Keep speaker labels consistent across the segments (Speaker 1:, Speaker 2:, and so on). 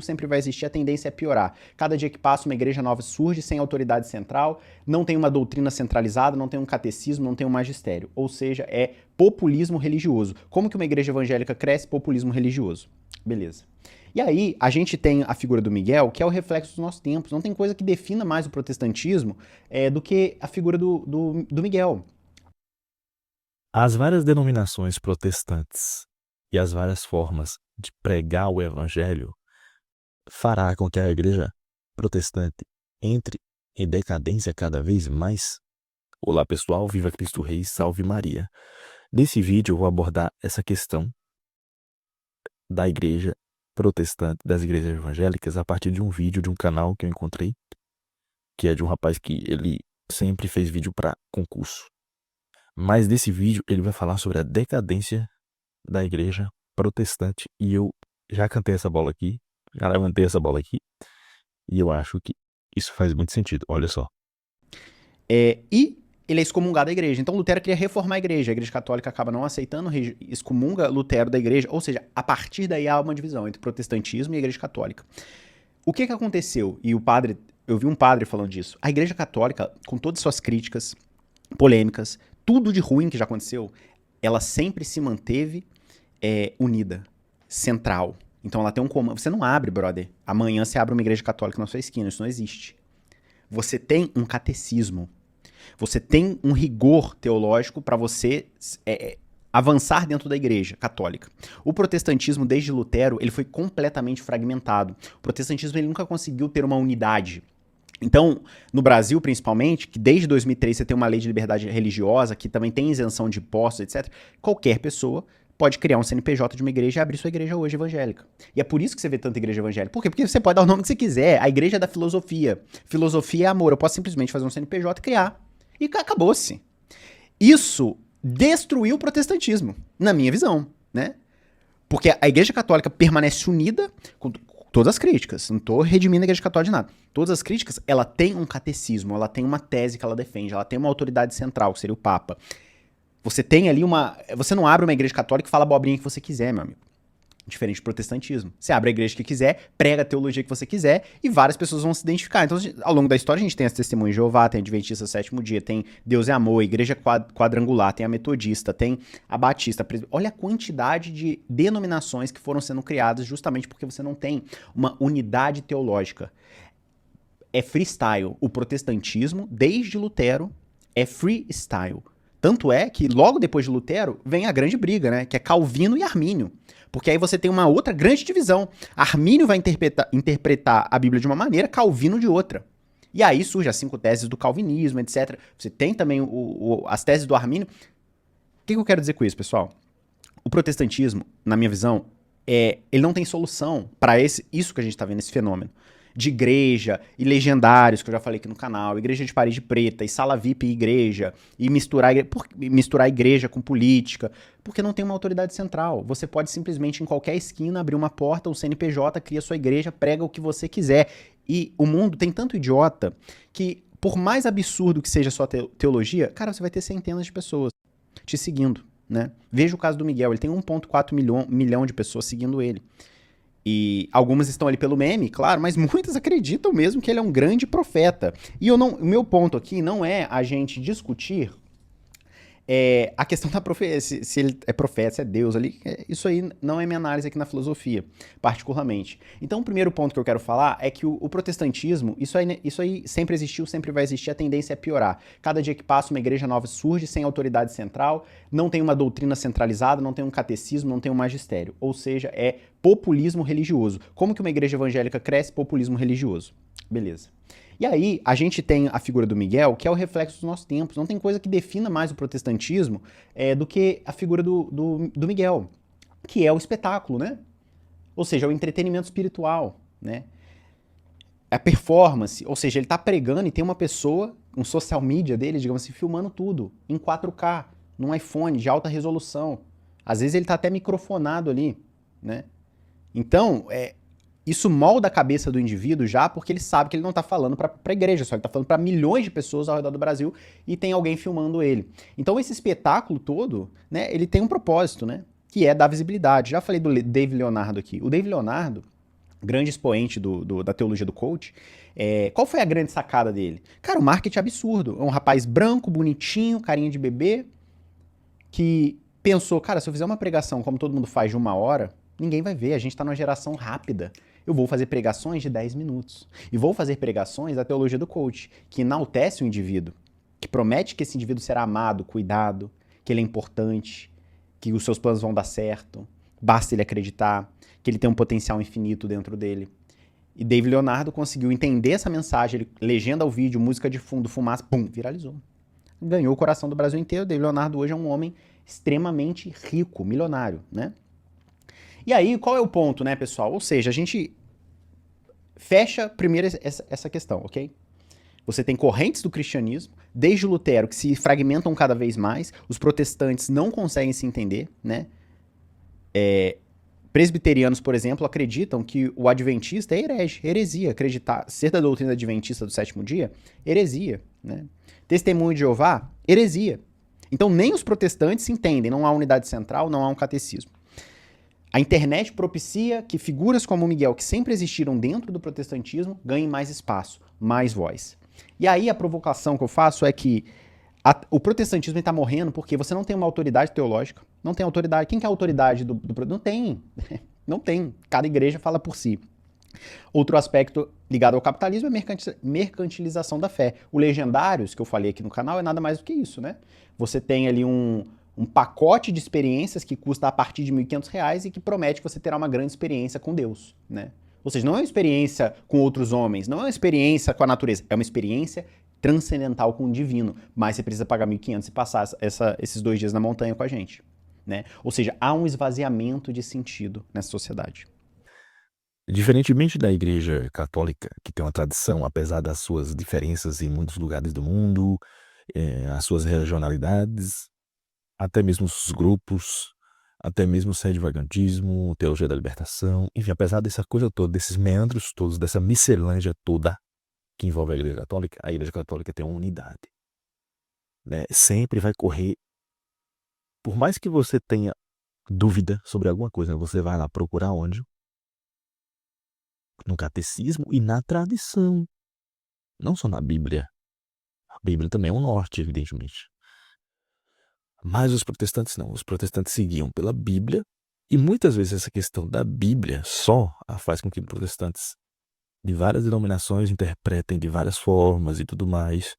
Speaker 1: sempre vai existir, a tendência é piorar. Cada dia que passa, uma igreja nova surge sem autoridade central, não tem uma doutrina centralizada, não tem um catecismo, não tem um magistério. Ou seja, é populismo religioso. Como que uma igreja evangélica cresce? Populismo religioso. Beleza. E aí, a gente tem a figura do Miguel, que é o reflexo dos nossos tempos. Não tem coisa que defina mais o protestantismo do que a figura do Miguel.
Speaker 2: As várias denominações protestantes e as várias formas de pregar o evangelho fará com que a igreja protestante entre em decadência cada vez mais? Olá pessoal, viva Cristo Rei, salve Maria. Nesse vídeo eu vou abordar essa questão da igreja protestante, das igrejas evangélicas, a partir de um vídeo de um canal que eu encontrei, que é de um rapaz que ele sempre fez vídeo para concurso. Mas nesse vídeo ele vai falar sobre a decadência da igreja protestante e eu já cantei essa bola aqui, já levantei essa bola aqui e eu acho que isso faz muito sentido, olha só.
Speaker 1: E ele é excomungado da igreja. Então Lutero queria reformar a igreja católica acaba não aceitando, excomunga Lutero da igreja, ou seja, a partir daí há uma divisão entre protestantismo e a igreja católica. O que aconteceu? E eu vi um padre falando disso. A igreja católica, com todas as suas críticas, polêmicas, tudo de ruim que já aconteceu, ela sempre se manteve unida, central. Então ela tem um comando. Você não abre, brother. Amanhã você abre uma igreja católica na sua esquina. Isso não existe. Você tem um catecismo. Você tem um rigor teológico para você avançar dentro da igreja católica. O protestantismo, desde Lutero, ele foi completamente fragmentado. O protestantismo ele nunca conseguiu ter uma unidade. Então, no Brasil, principalmente, que desde 2003 você tem uma lei de liberdade religiosa, que também tem isenção de impostos, etc., qualquer pessoa pode criar um CNPJ de uma igreja e abrir sua igreja hoje evangélica. E é por isso que você vê tanta igreja evangélica. Por quê? Porque você pode dar o nome que você quiser. A igreja é da filosofia. Filosofia é amor. Eu posso simplesmente fazer um CNPJ e criar. E acabou-se. Isso destruiu o protestantismo, na minha visão, né? Porque a igreja católica permanece unida com todas as críticas. Não tô redimindo a igreja católica de nada. Todas as críticas, ela tem um catecismo, ela tem uma tese que ela defende, ela tem uma autoridade central, que seria o Papa. Você tem ali você não abre uma igreja católica e fala a abobrinha que você quiser, meu amigo. Diferente do protestantismo. Você abre a igreja que quiser, prega a teologia que você quiser e várias pessoas vão se identificar. Então, ao longo da história, a gente tem as testemunhas de Jeová, tem a Adventista Sétimo Dia, tem Deus é Amor, a Igreja Quadrangular, tem a Metodista, tem a Batista. Olha a quantidade de denominações que foram sendo criadas justamente porque você não tem uma unidade teológica. É freestyle. O protestantismo, desde Lutero, é freestyle. Tanto é que logo depois de Lutero vem a grande briga, né? Que é Calvino e Armínio. Porque aí você tem uma outra grande divisão. Armínio vai interpretar a Bíblia de uma maneira, Calvino de outra. E aí surgem as 5 teses do calvinismo, etc. Você tem também as teses do Armínio. O que eu quero dizer com isso, pessoal? O protestantismo, na minha visão, ele não tem solução para isso que a gente está vendo, esse fenômeno de igreja e legendários, que eu já falei aqui no canal, igreja de parede preta, e sala VIP e igreja, e misturar a igreja com política, porque não tem uma autoridade central. Você pode simplesmente, em qualquer esquina, abrir uma porta, um CNPJ, cria sua igreja, prega o que você quiser. E o mundo tem tanto idiota que, por mais absurdo que seja a sua teologia, cara, você vai ter centenas de pessoas te seguindo, né? Veja o caso do Miguel, ele tem 1,4 milhão de pessoas seguindo ele. E algumas estão ali pelo meme, claro, mas muitas acreditam mesmo que ele é um grande profeta. E o meu ponto aqui não é a gente discutir a questão da profecia, se ele é profeta, se é Deus ali. Isso aí não é minha análise aqui na filosofia, particularmente. Então, o primeiro ponto que eu quero falar é que o protestantismo, isso aí sempre existiu, sempre vai existir, a tendência é piorar. Cada dia que passa, uma igreja nova surge sem autoridade central, não tem uma doutrina centralizada, não tem um catecismo, não tem um magistério. Ou seja, é populismo religioso. Como que uma igreja evangélica cresce? Populismo religioso. Beleza. E aí, a gente tem a figura do Miguel, que é o reflexo dos nossos tempos. Não tem coisa que defina mais o protestantismo do que a figura do Miguel, que é o espetáculo, né? Ou seja, o entretenimento espiritual, né? A performance, ou seja, ele tá pregando e tem uma pessoa, um social media dele, digamos assim, filmando tudo em 4K, num iPhone de alta resolução. Às vezes ele tá até microfonado ali, né? Então, isso molda a cabeça do indivíduo já, porque ele sabe que ele não está falando para a igreja só, ele está falando para milhões de pessoas ao redor do Brasil e tem alguém filmando ele. Então esse espetáculo todo, né, ele tem um propósito, né, que é dar visibilidade. Já falei do Dave Leonardo aqui. O Dave Leonardo, grande expoente da teologia do coach, qual foi a grande sacada dele? Cara, o marketing absurdo. É um rapaz branco, bonitinho, carinha de bebê, que pensou, cara, se eu fizer uma pregação como todo mundo faz de 1 hora, ninguém vai ver, a gente tá numa geração rápida. Eu vou fazer pregações de 10 minutos. E vou fazer pregações da teologia do coach, que enaltece o indivíduo, que promete que esse indivíduo será amado, cuidado, que ele é importante, que os seus planos vão dar certo, basta ele acreditar, que ele tem um potencial infinito dentro dele. E David Leonardo conseguiu entender essa mensagem, ele, legenda ao vídeo, música de fundo, fumaça, pum, viralizou. Ganhou o coração do Brasil inteiro. David Leonardo hoje é um homem extremamente rico, milionário, né? E aí, qual é o ponto, né, pessoal? Ou seja, a gente fecha primeiro essa questão, ok? Você tem correntes do cristianismo, desde Lutero, que se fragmentam cada vez mais, os protestantes não conseguem se entender, né? Presbiterianos, por exemplo, acreditam que o adventista é heresia, acreditar, ser da doutrina adventista do sétimo dia, heresia, né? Testemunho de Jeová, heresia. Então nem os protestantes se entendem, não há unidade central, não há um catecismo. A internet propicia que figuras como o Miguel, que sempre existiram dentro do protestantismo, ganhem mais espaço, mais voz. E aí a provocação que eu faço é que o protestantismo está morrendo porque você não tem uma autoridade teológica, não tem autoridade. Quem que é a autoridade do Não tem. Não tem. Cada igreja fala por si. Outro aspecto ligado ao capitalismo é a mercantilização da fé. O Legendários, que eu falei aqui no canal, é nada mais do que isso, né? Você tem ali um pacote de experiências que custa a partir de R$ 1.500 e que promete que você terá uma grande experiência com Deus, né? Ou seja, não é uma experiência com outros homens, não é uma experiência com a natureza, é uma experiência transcendental com o divino, mas você precisa pagar 1.500 e passar esses 2 dias na montanha com a gente, né? Ou seja, há um esvaziamento de sentido nessa sociedade.
Speaker 2: Diferentemente da Igreja Católica, que tem uma tradição, apesar das suas diferenças em muitos lugares do mundo, as suas regionalidades, até mesmo os grupos, até mesmo o sedvagantismo, teologia da libertação, enfim, apesar dessa coisa toda, desses meandros todos, dessa miscelânea toda que envolve a Igreja Católica tem uma unidade, né? Sempre vai correr, por mais que você tenha dúvida sobre alguma coisa, você vai lá procurar onde? No catecismo e na tradição, não só na Bíblia. A Bíblia também é um norte, evidentemente. Mas os protestantes não. Os protestantes seguiam pela Bíblia e muitas vezes essa questão da Bíblia só faz com que protestantes de várias denominações interpretem de várias formas e tudo mais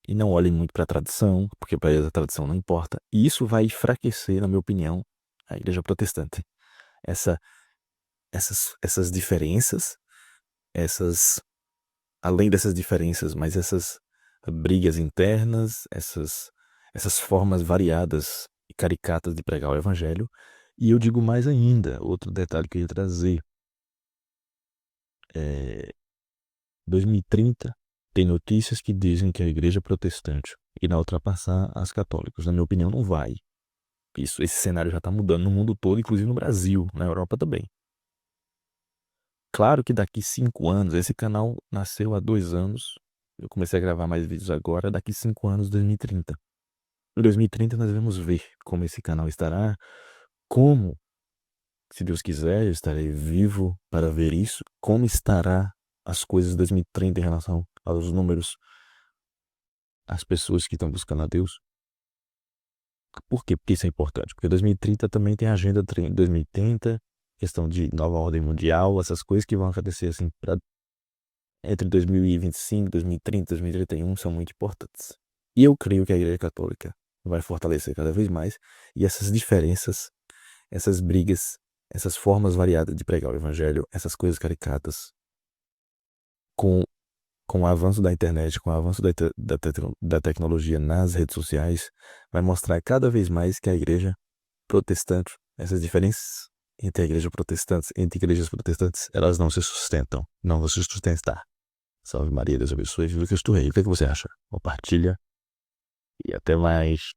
Speaker 2: e não olhem muito para a tradição, porque para eles a tradição não importa. E isso vai enfraquecer, na minha opinião, a Igreja Protestante. Essas diferenças, além dessas diferenças, mas essas brigas internas, essas formas variadas e caricatas de pregar o evangelho. E eu digo mais ainda, outro detalhe que eu ia trazer. 2030 tem notícias que dizem que a igreja protestante irá ultrapassar as católicas. Na minha opinião, não vai. Esse cenário já está mudando no mundo todo, inclusive no Brasil, na Europa também. Claro que daqui 5 anos, esse canal nasceu há 2 anos, eu comecei a gravar mais vídeos agora, daqui 5 anos, 2030. Em 2030 nós vamos ver como esse canal estará, como, se Deus quiser, eu estarei vivo para ver isso, como estará as coisas em 2030 em relação aos números, às pessoas que estão buscando a Deus. Por quê? Porque isso é importante. Porque 2030 também tem a agenda 2030, questão de nova ordem mundial, essas coisas que vão acontecer assim entre 2025, 2030, 2031 são muito importantes. E eu creio que a Igreja Católica vai fortalecer cada vez mais, e essas diferenças, essas brigas, essas formas variadas de pregar o evangelho, essas coisas caricatas, com o avanço da internet, com o avanço da tecnologia nas redes sociais, vai mostrar cada vez mais que a igreja protestante, essas diferenças entre igrejas protestantes, elas não se sustentam, não vão se sustentar. Salve Maria, Deus abençoe, viva Cristo Rei. O que você acha? Compartilha e até mais.